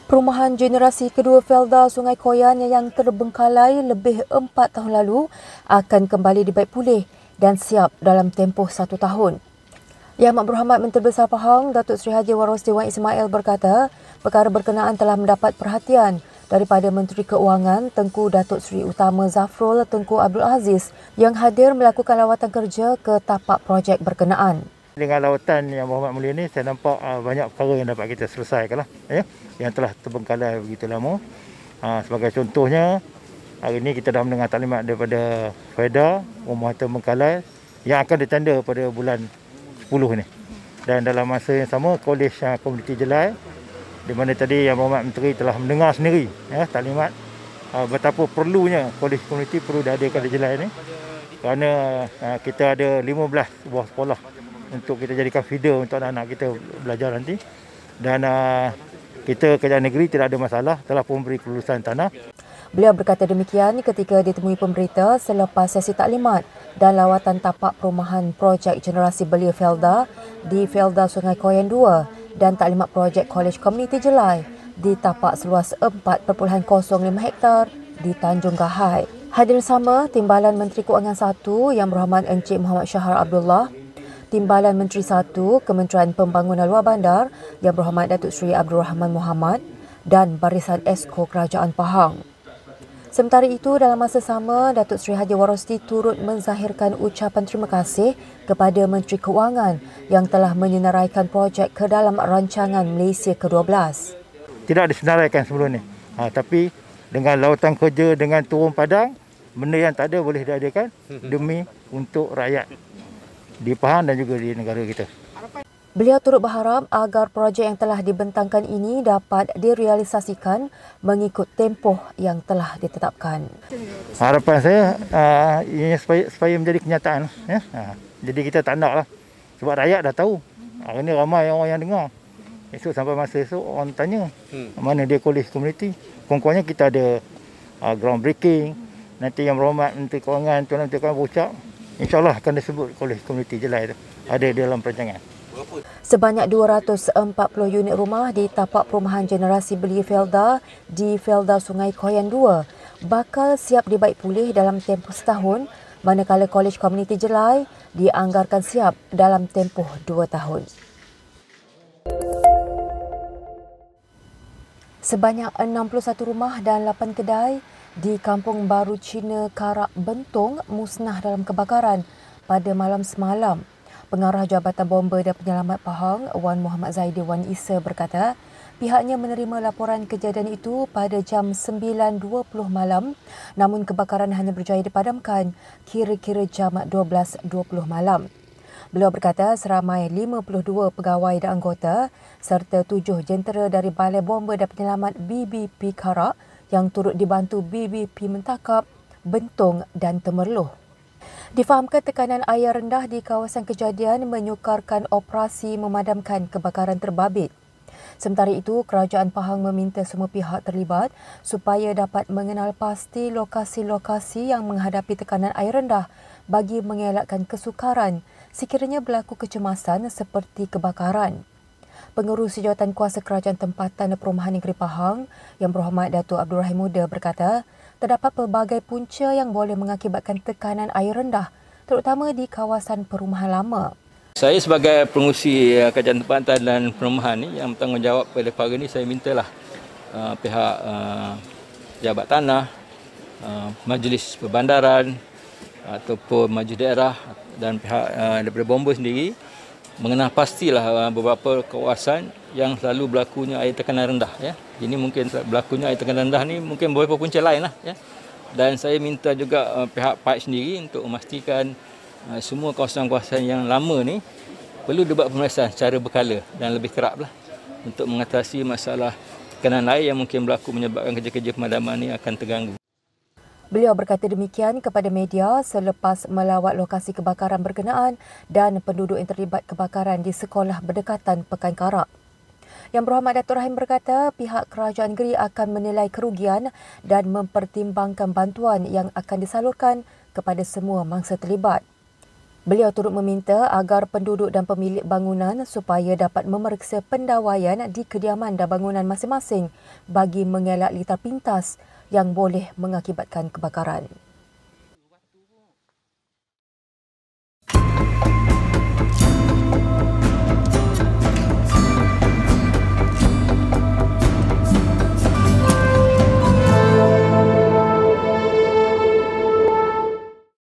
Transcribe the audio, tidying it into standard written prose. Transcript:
Perumahan generasi kedua Felda Sungai Koyan yang terbengkalai lebih 4 tahun lalu akan kembali dibaik pulih dan siap dalam tempoh 1 tahun. Yang Amat Berhormat Menteri Besar Pahang, Datuk Seri Haji Warosdi Wan Ismail berkata, perkara berkenaan telah mendapat perhatian daripada Menteri Keuangan Tengku Datuk Seri Utama Zafrul Tengku Abdul Aziz yang hadir melakukan lawatan kerja ke tapak projek berkenaan. Dengan lawatan Yang Berhormat Mulia ini, saya nampak banyak perkara yang dapat kita selesaikan ya, yang telah terbengkalai begitu lama. Sebagai contohnya, hari ini kita dah mendengar taklimat daripada FEDA rumah terbengkalai yang akan ditanda pada bulan 10 ni. Dan dalam masa yang sama, Kolej Komuniti Jelai, di mana tadi Yang Berhormat Menteri telah mendengar sendiri ya, taklimat betapa perlunya Kolej Komuniti perlu diadakan di Jelai ini. Kerana kita ada 15 buah sekolah untuk kita jadikan feeder untuk anak-anak kita belajar nanti. Dan kita kerajaan negeri tidak ada masalah, telah pun memberi kelulusan tanah. Beliau berkata demikian ketika ditemui pemberita selepas sesi taklimat dan lawatan tapak perumahan projek generasi belia Felda di Felda Sungai Koyan 2 dan taklimat projek Kolej Komuniti Jelai di tapak seluas 4.05 hektar di Tanjung Gahai. Hadirin sama, Timbalan Menteri Keuangan 1 Yang Berhormat Encik Muhammad Shahar Abdullah, Timbalan Menteri 1 Kementerian Pembangunan Luar Bandar Yang Berhormat Datuk Seri Abdul Rahman Muhammad dan Barisan Esko Kerajaan Pahang. Sementara itu, dalam masa sama, Datuk Seri Haji Warosdi turut menzahirkan ucapan terima kasih kepada Menteri Keuangan yang telah menyenaraikan projek ke dalam rancangan Malaysia ke-12. Tidak disenaraikan sebelum ni, tapi dengan lawatan kerja, dengan turun padang, benda yang tak ada boleh diadakan demi untuk rakyat di Pahang dan juga di negara kita. Beliau turut berharap agar projek yang telah dibentangkan ini dapat direalisasikan mengikut tempoh yang telah ditetapkan. Harapan saya ini supaya menjadi kenyataan. Ya? Jadi kita tak nak lah. Sebab rakyat dah tahu. Hari ini ramai orang yang dengar. Esok sampai masa esok orang tanya mana dia kolej komuniti. Kurang-kurangnya kita ada groundbreaking. Nanti Yang Berhormat Menteri Keuangan, Tuan Menteri Keuangan berucap, InsyaAllah akan disebut kolej komuniti Jelai itu ada di dalam perancangan. Sebanyak 240 unit rumah di tapak perumahan generasi belia Felda di Felda Sungai Koyan 2 bakal siap dibaik pulih dalam tempoh setahun, manakala Kolej Komuniti Jelai dianggarkan siap dalam tempoh 2 tahun. Sebanyak 61 rumah dan 8 kedai di Kampung Baru Cina Karak Bentong musnah dalam kebakaran pada malam semalam. Pengarah Jabatan Bomba dan Penyelamat Pahang, Wan Muhammad Zaidi Wan Isa berkata, pihaknya menerima laporan kejadian itu pada jam 9.20 malam, namun kebakaran hanya berjaya dipadamkan kira-kira jam 12.20 malam. Beliau berkata seramai 52 pegawai dan anggota serta 7 jentera dari Balai Bomba dan Penyelamat BBP Karak yang turut dibantu BBP Mentakap, Bentong dan Temerloh. Difahamkan tekanan air rendah di kawasan kejadian menyukarkan operasi memadamkan kebakaran terbabit. Sementara itu, Kerajaan Pahang meminta semua pihak terlibat supaya dapat mengenal pasti lokasi-lokasi yang menghadapi tekanan air rendah bagi mengelakkan kesukaran sekiranya berlaku kecemasan seperti kebakaran. Pengerusi Jawatan Kuasa Kerajaan Tempatan Perumahan Negeri Pahang, Yang Berhormat Datuk Abdul Rahim Muda berkata, terdapat pelbagai punca yang boleh mengakibatkan tekanan air rendah, terutama di kawasan perumahan lama. Saya sebagai pengurusi Kerajaan Tempatan dan Perumahan ni yang bertanggungjawab pada perkara ni, saya mintalah pihak Jabat Tanah, Majlis Perbandaran ataupun Majlis Daerah dan pihak daripada Bomba sendiri mengenal pastilah beberapa kawasan yang selalu berlakunya air tekanan rendah ya. Ini mungkin berlakunya air tekanan rendah ni mungkin beberapa punca lain lah ya. Dan saya minta juga pihak PAIT sendiri untuk memastikan semua kawasan-kawasan yang lama ni perlu dibuat pemeriksaan secara berkala dan lebih kerap lah untuk mengatasi masalah tekanan air yang mungkin berlaku menyebabkan kerja-kerja pemadaman ni akan terganggu. Beliau berkata demikian kepada media selepas melawat lokasi kebakaran berkenaan dan penduduk yang terlibat kebakaran di sekolah berdekatan Pekan Karak. Yang Berhormat Datuk Rahim berkata pihak kerajaan negeri akan menilai kerugian dan mempertimbangkan bantuan yang akan disalurkan kepada semua mangsa terlibat. Beliau turut meminta agar penduduk dan pemilik bangunan supaya dapat memeriksa pendawaian di kediaman dan bangunan masing-masing bagi mengelak litar pintas yang boleh mengakibatkan kebakaran.